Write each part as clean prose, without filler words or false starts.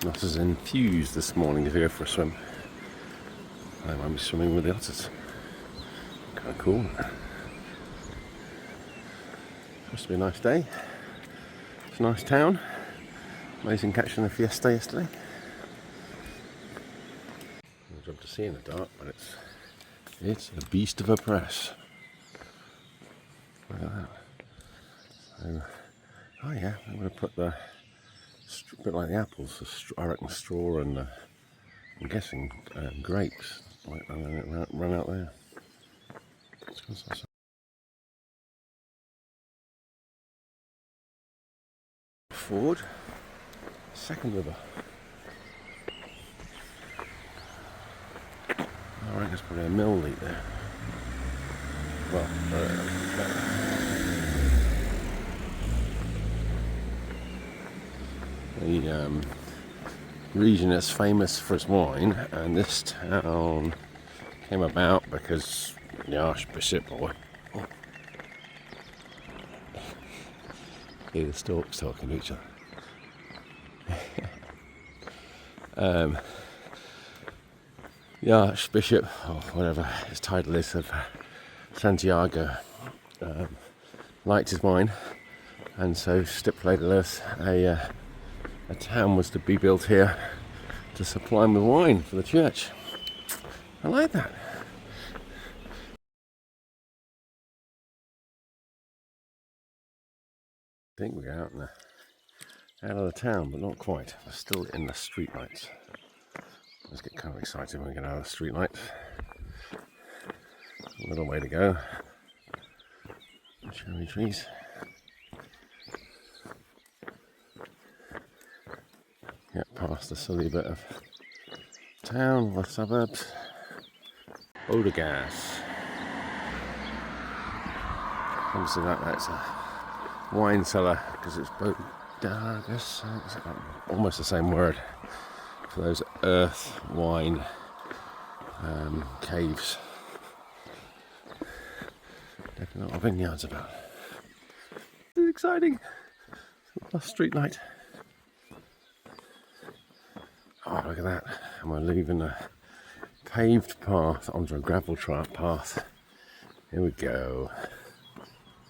Not as enthused this morning to go for a swim. I might be swimming with the otters. Kind of cool. Supposed to be a nice day. It's a nice town. Amazing catching the fiesta yesterday. No job to see in the dark, but it's a beast of a press. Look at that. So, oh yeah, I'm going to put a bit like the apples. I reckon straw and I'm guessing grapes. Might run out there. Ford, second river. I reckon there's probably a mill leak there. Well, the region is famous for its wine, and this town came about because the Archbishop, hear the storks talking to each other. The Archbishop, or whatever his title is, of Santiago, liked his wine, and so stipulated us a town was to be built here to supply him with wine for the church. I like that. I think we're out of the town, but not quite. We're still in the street lights. Let's get kind of excited when we get out of the street lights. A little way to go. Cherry trees. Get past the silly bit of town, the suburbs. Bodegas. Obviously that's a wine cellar because it's bodegas. It's almost the same word for those earth wine caves. Definitely a lot of vineyards about. This is exciting. Plus street light. Oh, look at that. And we're leaving a paved path onto a gravel path. Here we go.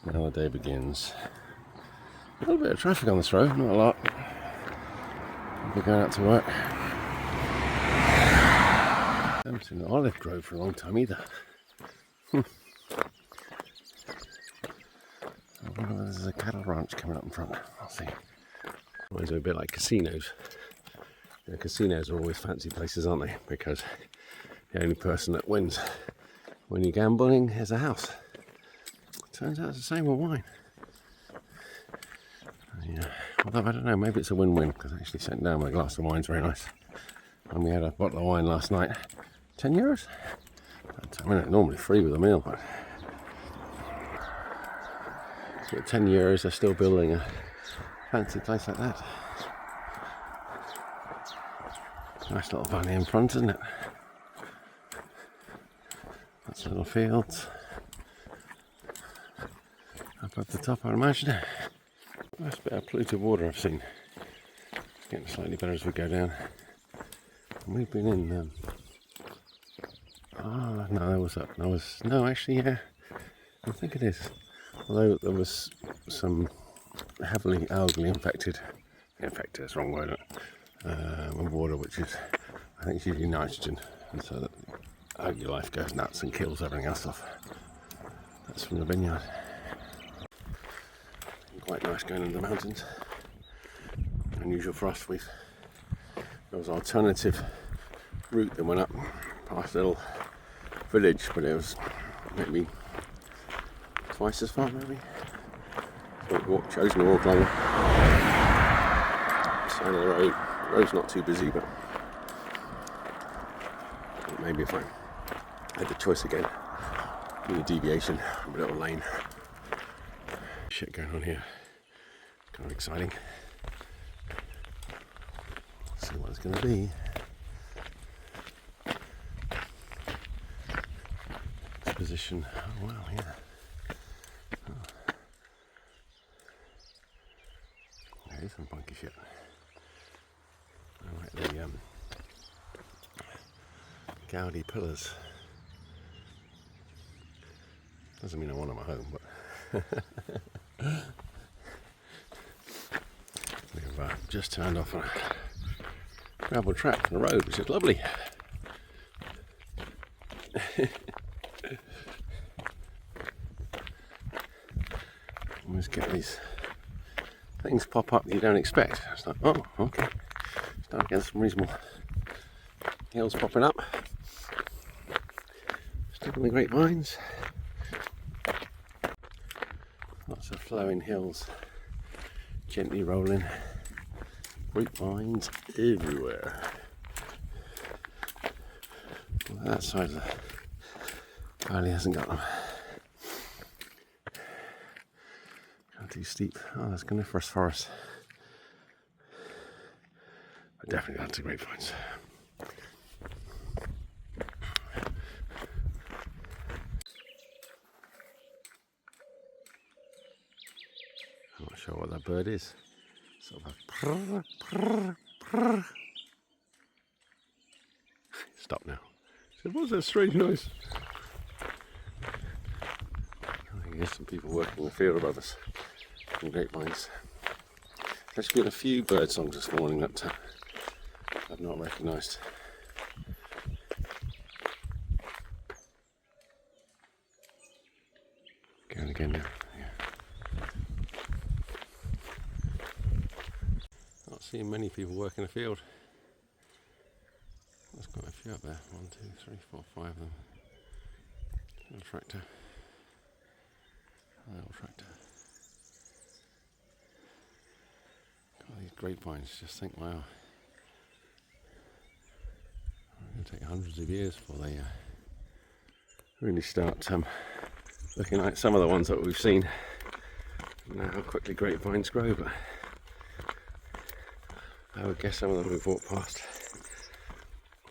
Now the day begins. A little bit of traffic on this road, not a lot. We're going out to work. I haven't seen an olive grove for a long time either. I wonder whether there's a cattle ranch coming up in front. I'll see. Reminds me a bit like casinos. You know, casinos are always fancy places, aren't they? Because the only person that wins when you're gambling is a house. Turns out it's the same with wine. Yeah. Although I don't know, maybe it's a win-win because I actually sat down with a glass of wine. It's very nice. And we had a bottle of wine last night. €10? I mean, it's normally free with a meal, but so at €10 they're still building a fancy place like that. Nice little valley in front, isn't it? That's little fields. Up at the top, I imagine. Nice bit of polluted water I've seen. It's getting slightly better as we go down. And we've been in. No, actually, yeah. I think it is. Although there was some heavily algae infected is the wrong word, with water, which is, I think, it's usually nitrogen, and so that algae life goes nuts and kills everything else off. That's from the vineyard. Quite nice going in the mountains. Unusual for us. There was an alternative route that went up past a little village, but it was maybe twice as far, maybe. So we chosen to walk along the side of the road. The road's not too busy, but maybe if I had the choice again, in a deviation from a little lane. Shit going on here. Kind of exciting. Let's see what it's going to be. This position. Oh wow, yeah. Oh. There is some funky shit. Gaudi pillars. Doesn't mean I want them at home, but we've just turned off on a gravel track on the road, which is lovely. Always get these things pop up that you don't expect. It's like, oh, okay. Start getting some reasonable hills popping up. Still on the grapevines. Lots of flowing hills, gently rolling. Grapevines everywhere. Well, that side of the valley hasn't got them. Not too steep. Oh, that's coniferous forest. But definitely lots of grapevines. I'm not sure what that bird is. Sort of a prrr, prrr, prrr. Stop now. So what was that strange noise? I think there's some people working in the field above us in grapevines. There's actually been a few bird songs this morning that I've not recognised. Going again now. Yeah. Not seeing many people work in the field. There's quite a few up there. 1, 2, 3, 4, 5 of them. Little tractor. A little tractor. God, these grapevines, just think, wow. It's going to take hundreds of years before they really start looking like some of the ones that we've seen. You know how quickly grapevines grow, but I would guess some of them we've walked past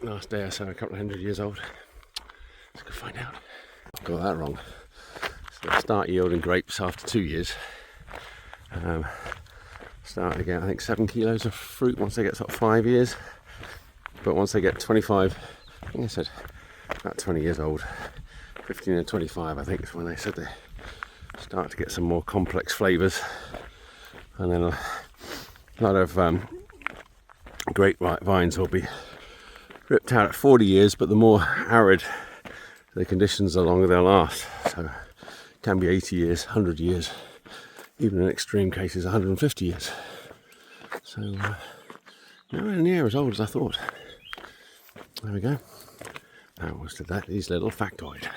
last day or so, a couple of 100 years old. Let's go find out. I've got that wrong. So they start yielding grapes after 2 years. Start to get, I think, 7 kilos of fruit once they get sort of 5 years. But once they get 25, I think I said about 20 years old, 15 and 25, I think is when they said they start to get some more complex flavours. And then a lot of grapevines will be ripped out at 40 years, but the more arid the conditions, the longer they'll last. So it can be 80 years, 100 years, even in extreme cases 150 years. So nowhere near as old as I thought. There we go. Now what's that? These little factoid.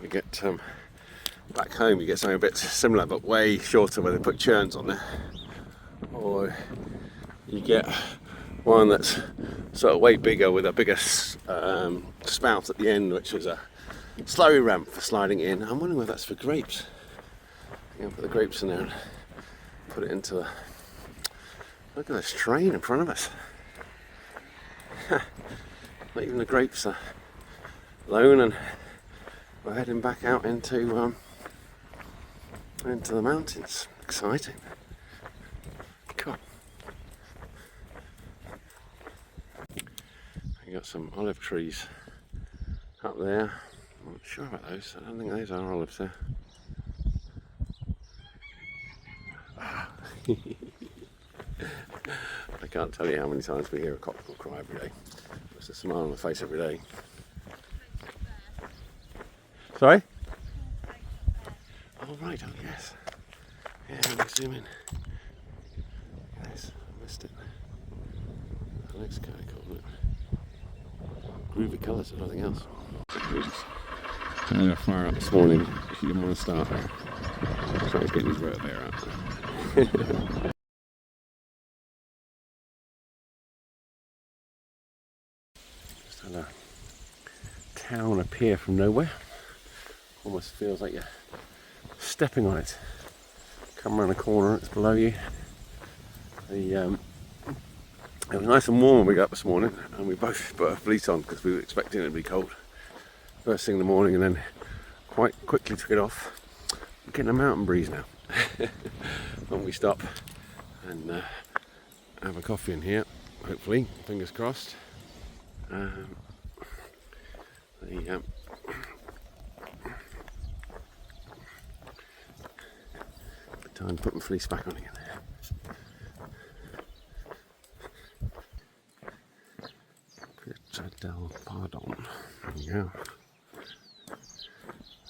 We get back home, you get something a bit similar but way shorter, where they put churns on there, or you get one that's sort of way bigger with a bigger spout at the end, which is a slurry ramp for sliding in. I'm wondering whether that's for grapes. I'm going to put the grapes in there and put it into the... Look at this train in front of us. Not even the grapes are alone, and we're heading back out into the mountains. Exciting. Cool. You got some olive trees up there. I'm not sure about those. I don't think those are olives there. I can't tell you how many times we hear a cockatiel cry every day. There's a smile on the face every day. Sorry? Oh right, oh yes. Yeah, let me zoom in. Yes, I missed it. That looks kind of cool, isn't it? Groovy colours and nothing else. I had a fire up this morning. She didn't want to start. Trying to get his rotor out. Just had a town appear from nowhere. Almost feels like you're stepping on it. Come around the corner, it's below you. It was nice and warm when we got up this morning, and we both put a fleece on because we were expecting it to be cold first thing in the morning, and then quite quickly took it off. We're getting a mountain breeze now. When we stop and have a coffee in here, hopefully, fingers crossed. The time to put my fleece back on again. Trabadelo, pardon. There we go.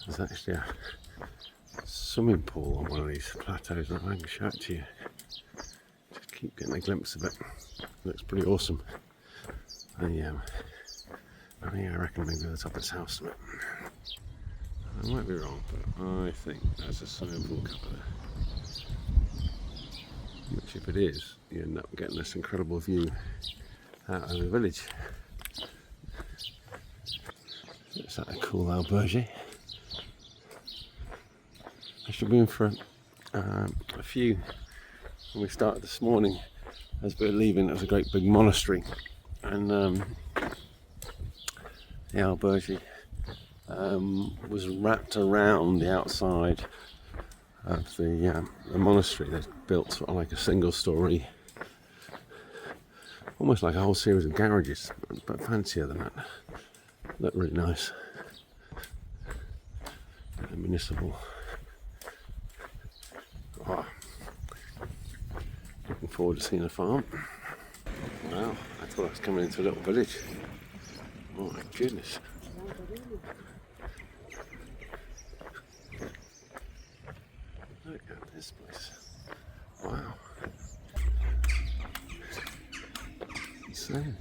There's actually a swimming pool on one of these plateaus, and I can show it to you. Just keep getting a glimpse of it. Looks pretty awesome. I reckon maybe the top of this house. I might be wrong, but I think there's a swimming pool cover there. Which, if it is, you end up getting this incredible view out of the village. It's that a cool albergue. I should be in for a few. When we started this morning, as we were leaving, there was a great big monastery, and the albergue was wrapped around the outside of the monastery. They're built sort of like a single story, almost like a whole series of garages, but fancier than that. Look really nice. The municipal. Oh. Looking forward to seeing a farm. Wow, I thought I was coming into a little village. Oh my goodness. Look at this place. Wow. Insane.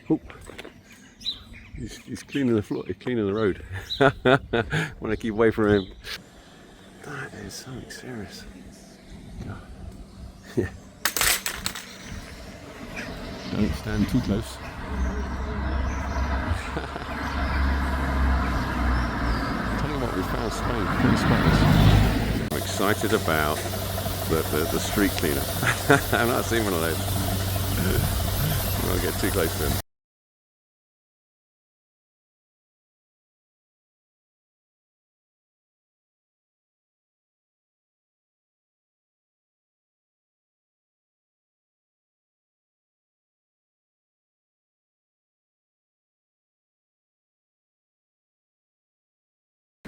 Oh. He's cleaning the floor, he's cleaning the road. Want to keep away from him. That is something serious. Oh. Yeah. Don't stand too close. Tell you what, we found strange spots. I'm excited about the street cleaner. I've not seen one of those. I won't get too close to him.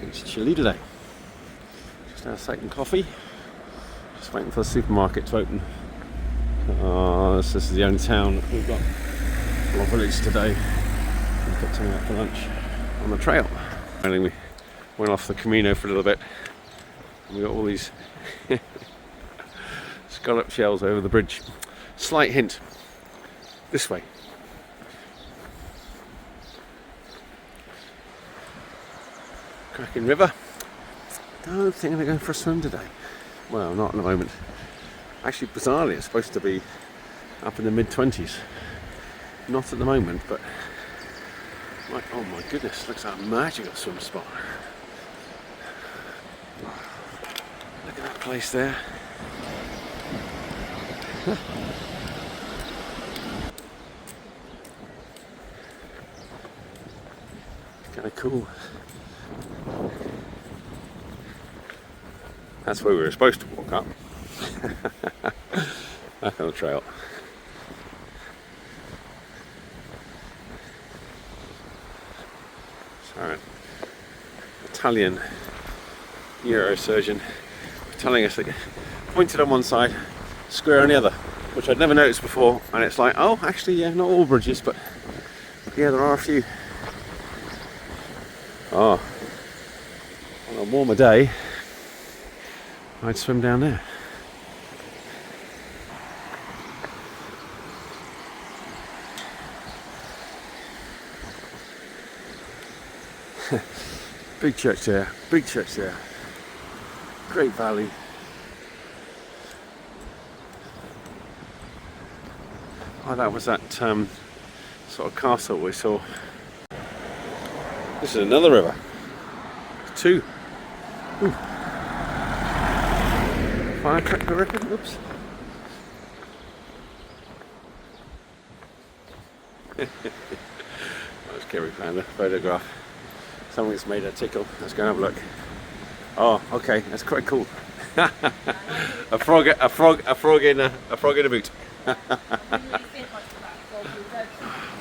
It's chilly today. Just had a second coffee. Just waiting for the supermarket to open. This is the only town that we've got for our village today. We've got something out for lunch on the trail. And we went off the Camino for a little bit. And we got all these scallop shells over the bridge. Slight hint. This way. Cracking river. Don't think I'm going for a swim today. Well, not at the moment. Actually, bizarrely, it's supposed to be up in the mid-20s. Not at the moment, but like, oh my goodness, looks like a magical swim spot. Look at that place there. Kind of cool. That's where we were supposed to walk up. Back on the trail. So, Italian neurosurgeon telling us that pointed on one side, square on the other, which I'd never noticed before, and it's like, oh, actually, yeah, not all bridges, but yeah, there are a few. Oh, on a warmer day, I'd swim down there. Big church there, big church there. Great valley. Oh, that was that sort of castle we saw. This is another river. Two. Ooh. Fire truck, I reckon. Oops. That was Kerry found a photograph. Someone's made a tickle. Let's go and have a look. Oh, okay, that's quite cool. a frog in a boot. I'm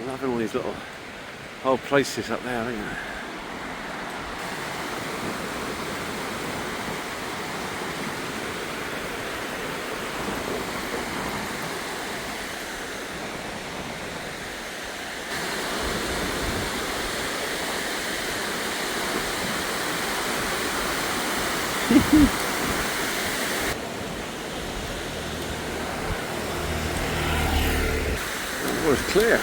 loving all these little old places up there, aren't you? Oh, it's clear.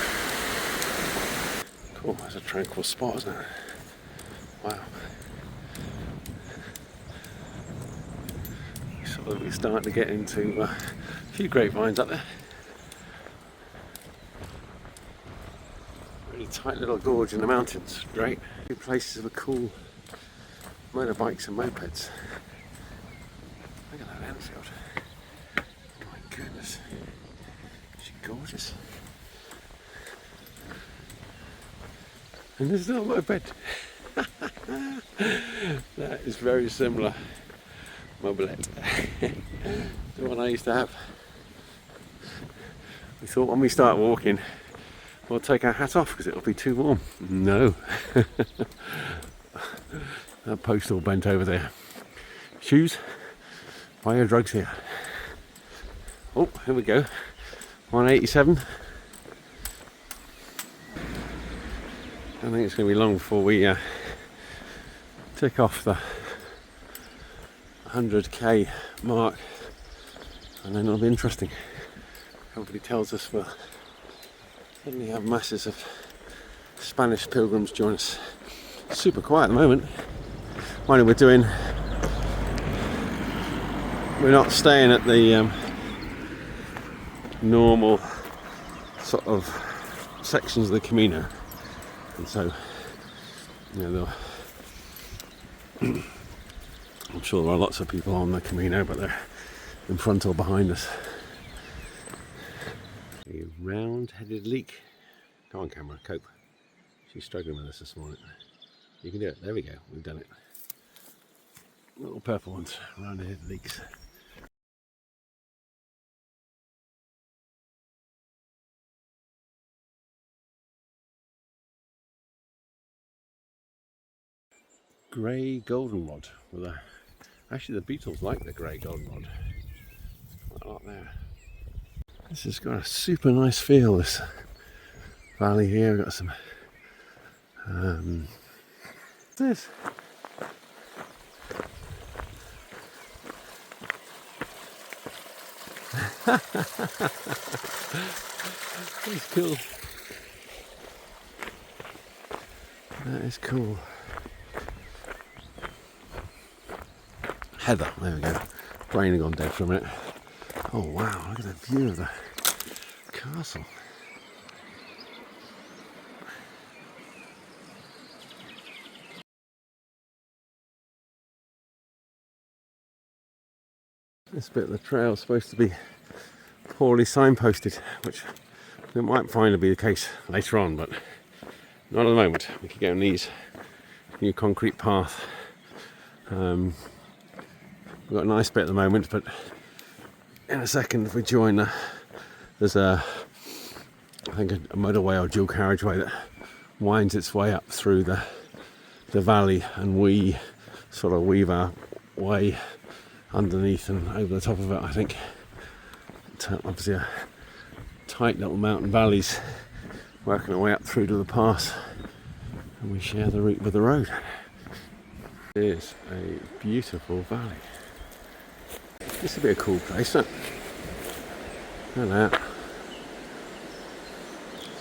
Cool, that's a tranquil spot, isn't it? Wow. So we're starting to get into a few grapevines up there. Really tight little gorge in the mountains. Great. Good places for cool motorbikes and mopeds. Look at that Anfield. Oh my goodness. She's gorgeous. And this little moped. That is very similar mobilette to the one I used to have. We thought when we start walking we'll take our hat off because it'll be too warm. No. That post all bent over there. Shoes, buy your drugs here. Oh, here we go. 187. I think it's going to be long before we tick off the 100k mark, and then it'll be interesting. Everybody tells us we'll suddenly have masses of Spanish pilgrims join us. Super quiet at the moment. Mind you, we're not staying at the normal sort of sections of the Camino, and so I'm sure there are lots of people on the Camino, but they're in front or behind us. A round-headed leek. Come on, camera, cope. She's struggling with us this morning. You can do it. There we go. We've done it. Little purple ones, round-headed leeks. Grey goldenrod with a. Actually, the beetles like the grey goldenrod. There's quite a lot there. This has got a super nice feel. This valley here. We've got some. This. That's cool. That is cool. Heather, there we go. Brain had gone dead for a minute. Oh wow, look at the view of the castle. This bit of the trail is supposed to be poorly signposted, which we might find to be the case later on, but not at the moment. We can go on these new concrete path. We've got a nice bit at the moment, but in a second if we join there's I think a motorway or dual carriageway that winds its way up through the valley, and we sort of weave our way underneath and over the top of it. I think obviously a tight little mountain valleys working our way up through to the pass, and we share the route with the road. It is a beautiful valley. This would be a cool place, isn't it? Look at that.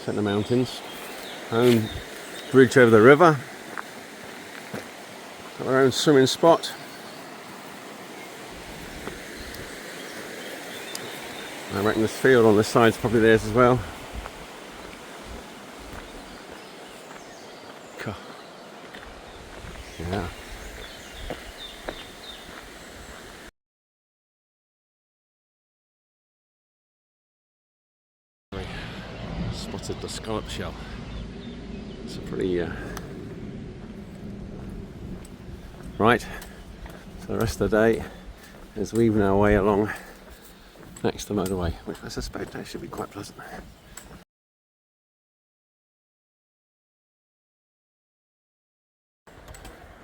Set in the mountains. Own bridge over the river. Got our own swimming spot. I reckon this field on this side's probably theirs as well. Yeah. Spotted the scallop shell. It's a pretty right. So the rest of the day is weaving our way along next to the motorway, which I suspect should be quite pleasant.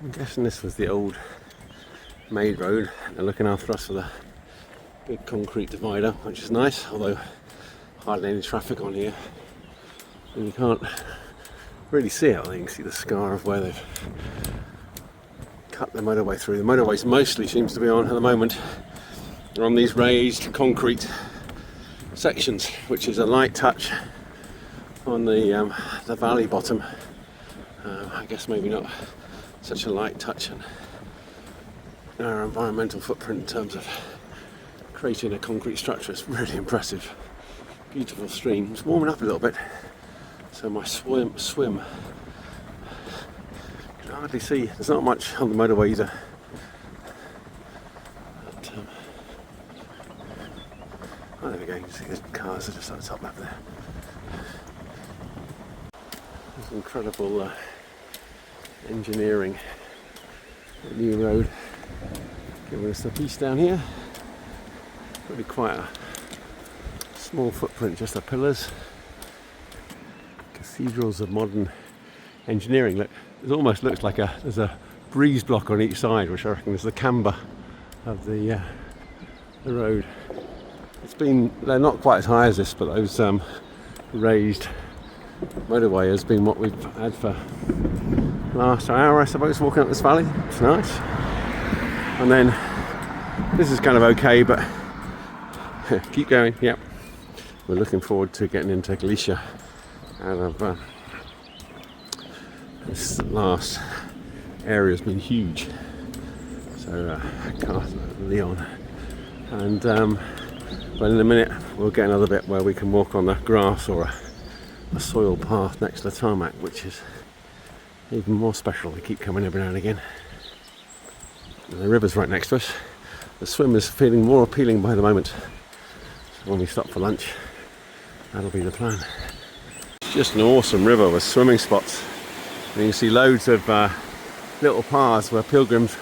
I'm guessing this was the old maid road. They're looking after us for the big concrete divider, which is nice, although hardly any traffic on here. And you can't really see it. You can see the scar of where they've cut the motorway through. The motorways mostly seems to be on at the moment are on these raised concrete sections, which is a light touch on the valley bottom. I guess maybe not such a light touch on our environmental footprint in terms of creating a concrete structure. It's really impressive. Beautiful stream. It's warming up a little bit, so my swim you can hardly see. There's not much on the motorway either. But, oh, there we go. You can see the cars are just at the top left there. There's incredible engineering. A new road giving us the piece down here. Really quite a small footprint, just the pillars. Cathedrals of modern engineering. Look, it almost looks like there's a breeze block on each side, which I reckon is the camber of the road. They're not quite as high as this, but those raised motorway has been what we've had for the last hour, I suppose, walking up this valley. It's nice. And then this is kind of okay, but keep going. Yep. We're looking forward to getting into Galicia out of this last area has been huge. So Leon, and but in a minute we'll get another bit where we can walk on the grass or a soil path next to the tarmac, which is even more special. They keep coming every now and again. And the river's right next to us. The swim is feeling more appealing by the moment. So when we stop for lunch, that'll be the plan. It's just an awesome river with swimming spots. And you can see loads of little paths where pilgrims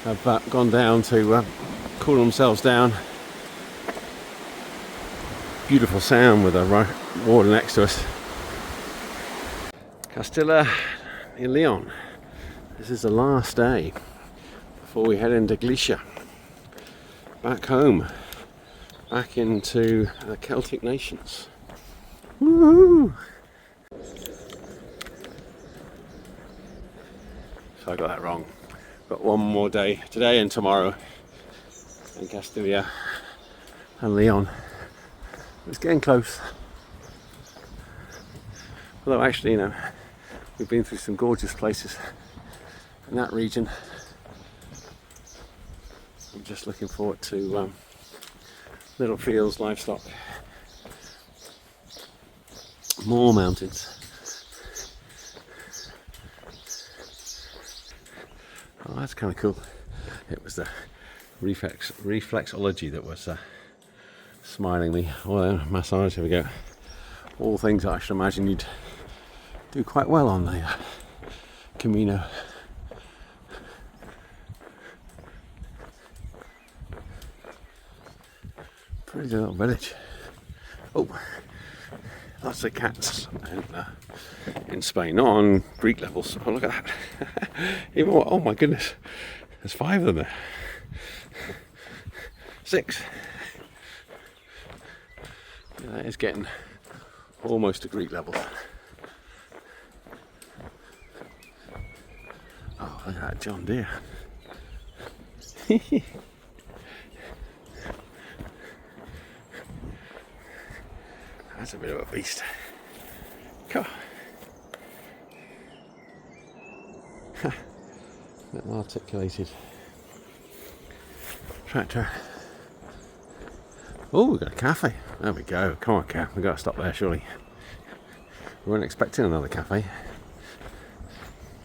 have gone down to cool themselves down. Beautiful sound with the water next to us. Castilla y Leon. This is the last day before we head into Galicia. Back home. Back into the Celtic nations. Woohoo! So I got that wrong. Got one more day, today and tomorrow, in Castilla and Leon. It's getting close. Although actually, we've been through some gorgeous places in that region. I'm just looking forward to little fields, livestock, more mountains. Oh, that's kind of cool. It was the reflexology that was smiling me. Oh, massage, here we go. All things that I should imagine you'd do quite well on the Camino. Pretty little village. Oh, lots of cats in Spain, not on Greek levels. Oh, look at that. Even more, oh my goodness, there's 5 of them there. 6. Yeah, that is getting almost to Greek levels. Oh, look at that John Deere. That's a bit of a beast. Come on. Little articulated tractor. Oh, we've got a cafe. There we go. Come on, Cat. We've got to stop there, surely. We weren't expecting another cafe.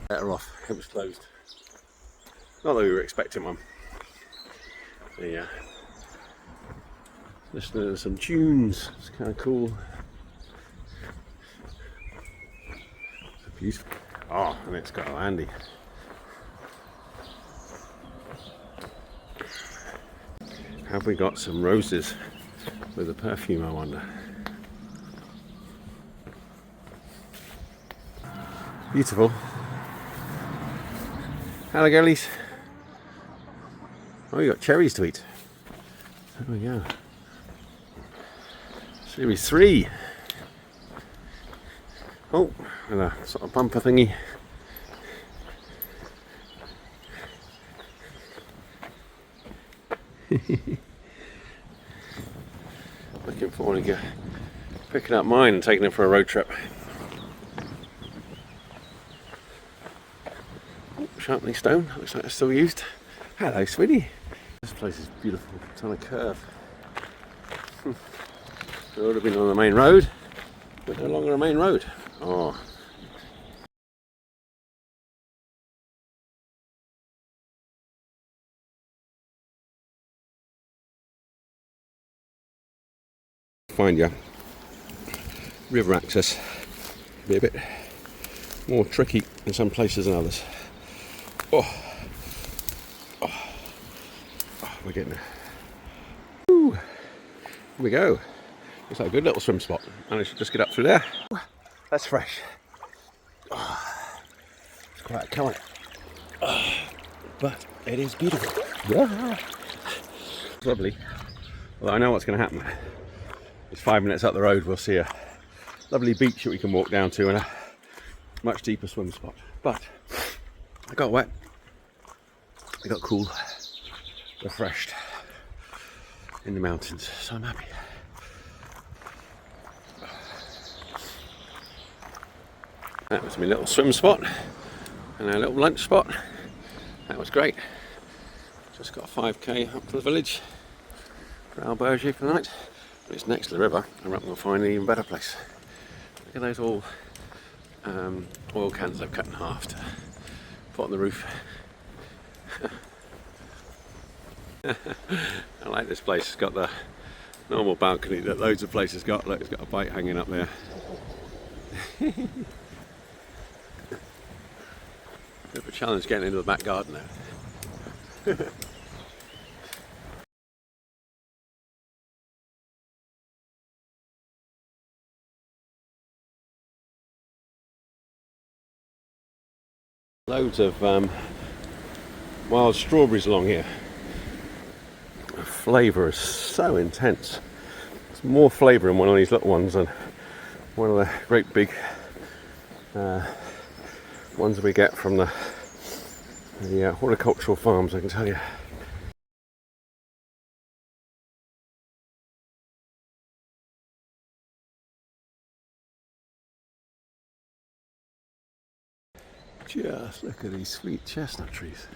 Better off. It was closed. Not that we were expecting one. Yeah. Listening to some tunes. It's kind of cool. It's beautiful. Oh, and it's got a landy. Have we got some roses with a perfume, I wonder? Beautiful. Hello, girlies. Oh, you got cherries to eat. There we go. Series 3. Oh, and a sort of bumper thingy. Looking forward to picking up mine and taking it for a road trip. Oh, sharpening stone, looks like it's still used. Hello, sweetie. This place is beautiful, it's on a curve. It would have been on the main road, but no longer a main road. Oh. Find your river access be a bit more tricky in some places than others. Oh, we're getting there. Ooh. Here we go. It's like a good little swim spot. And I should just get up through there. That's fresh. Oh, it's quite cold. Oh, but it is beautiful. Yeah. It's lovely. Well, I know what's going to happen. It's 5 minutes up the road. We'll see a lovely beach that we can walk down to and a much deeper swim spot. But I got wet. I got cool. Refreshed in the mountains. So I'm happy. That was my little swim spot and our little lunch spot. That was great. Just got a 5k up to the village for Alberge for the night. But it's next to the river. I reckon we'll find an even better place. Look at those all oil cans I've cut in half to put on the roof. I like this place. It's got the normal balcony that loads of places got. Look, it's got a bike hanging up there. Bit of a challenge getting into the back garden now. Loads of wild strawberries along here. The flavour is so intense. There's more flavour in one of these little ones than one of the great big ones we get from the horticultural farms, I can tell you. Just look at these sweet chestnut trees.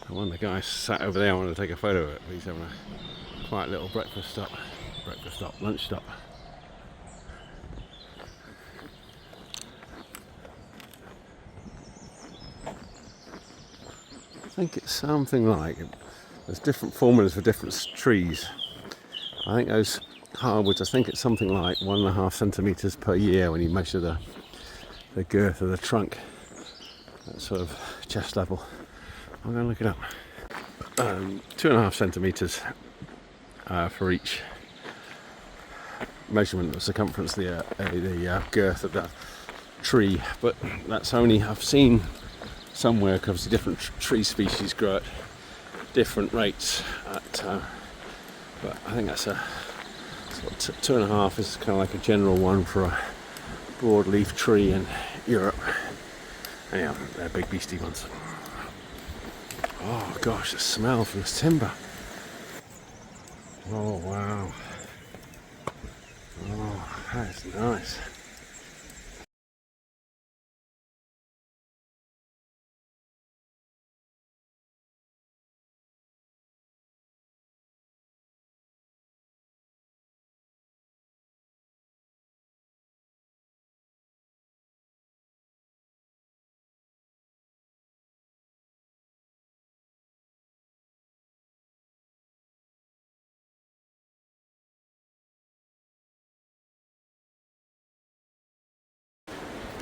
The one the guy sat over there, I wanted to take a photo of it, but he's having a quiet little lunch stop. I think it's something like, there's different formulas for different trees. I think those hardwoods, I think it's something like 1.5 centimetres per year when you measure the girth of the trunk, that sort of chest level. I'm going to look it up. 2.5 centimetres for each measurement of circumference, the girth of that tree. But that's only, I've seen somewhere, because different tree species grow at different rates. But I think that's a sort of 2.5 is kind of like a general one for a broadleaf tree in Europe. Yeah, they're big beastie ones. Oh gosh, the smell from this timber. Oh wow. Oh, that's nice.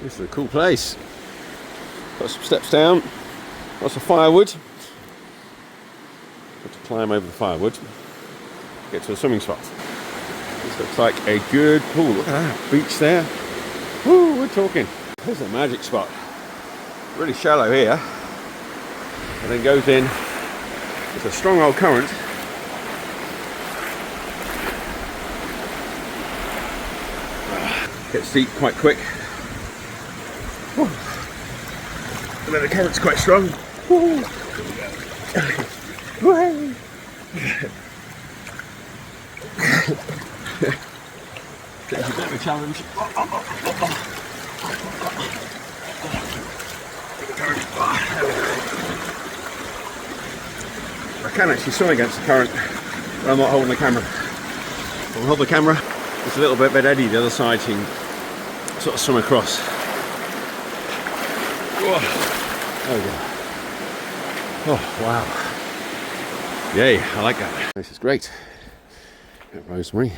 This is a cool place. Got some steps down, lots of firewood. Got to climb over the firewood, get to a swimming spot. This looks like a good pool. Look at that beach there. Woo, we're talking. There's a magic spot. Really shallow here, and then goes in. It's a strong old current. Gets deep quite quick. Woo. And then the current's quite strong. Woo. Woo. It's a bit of a challenge. I can actually swim against the current when I'm not holding the camera. When I hold the camera, it's a little bit eddy the other side, so you can sort of swim across. Whoa. There we go. Oh, wow. Yay, I like that. This is great. Got rosemary,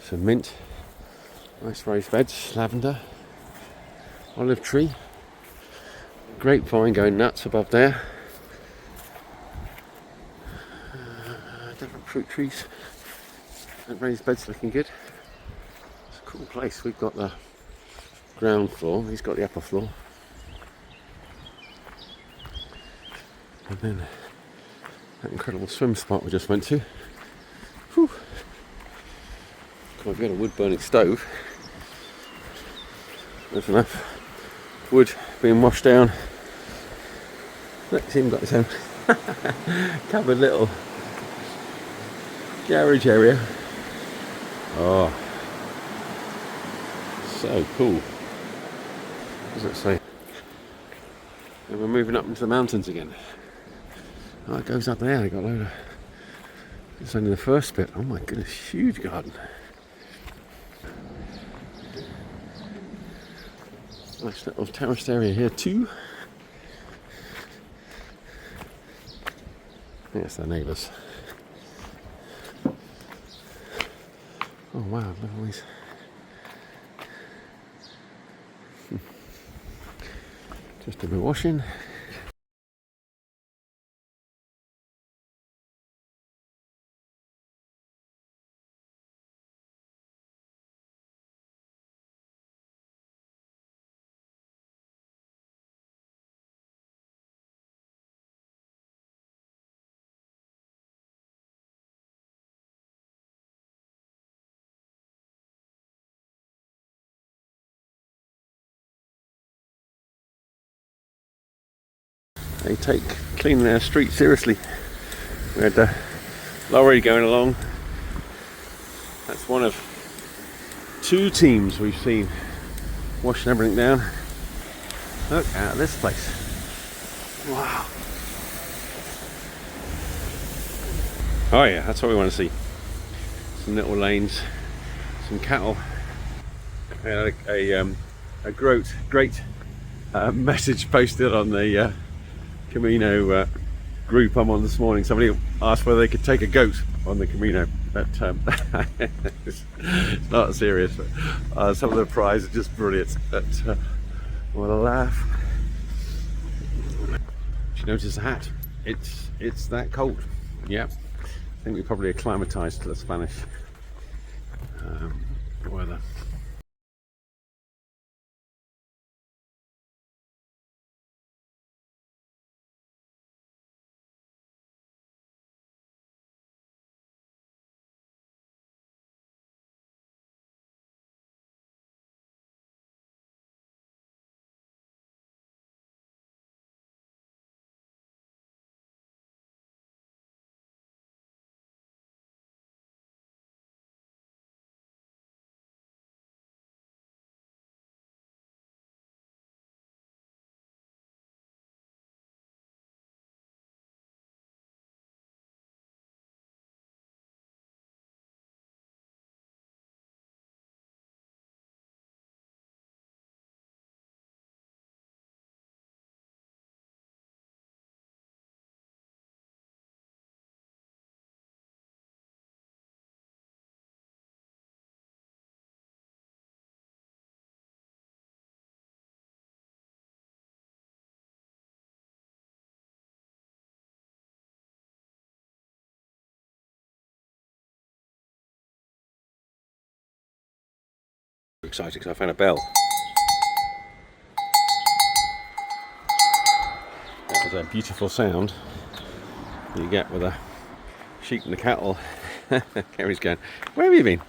some mint, nice raised beds, lavender, olive tree, grapevine going nuts above there. Different fruit trees and raised beds looking good. It's a cool place. We've got the ground floor, he's got the upper floor. And then that incredible swim spot we just went to. Whew. We've got a wood burning stove. There's enough wood being washed down. Look, he's even got his own covered little garage area. Oh, so cool. What does it say? And we're moving up into the mountains again. Oh, it goes up there. They got a load of. It's only the first bit. Oh my goodness, huge garden. Nice little terraced area here too. Yes, they're neighbours. Oh wow, look at all these. Just a bit of washing. They take cleaning their street seriously. We had the lorry going along. That's one of two teams we've seen washing everything down. Look at this place. Wow. Oh yeah, that's what we want to see. Some little lanes, some cattle. We had a great message posted on the Camino group I'm on this morning. Somebody asked whether they could take a goat on the Camino, but it's not serious. But some of the prize are just brilliant. But what a laugh! Did you notice the hat? It's that cold. Yeah, I think we probably acclimatized to the Spanish weather. excited because I found a bell. That was a beautiful sound you get with a sheep and a cattle. Kerry's going, where have you been?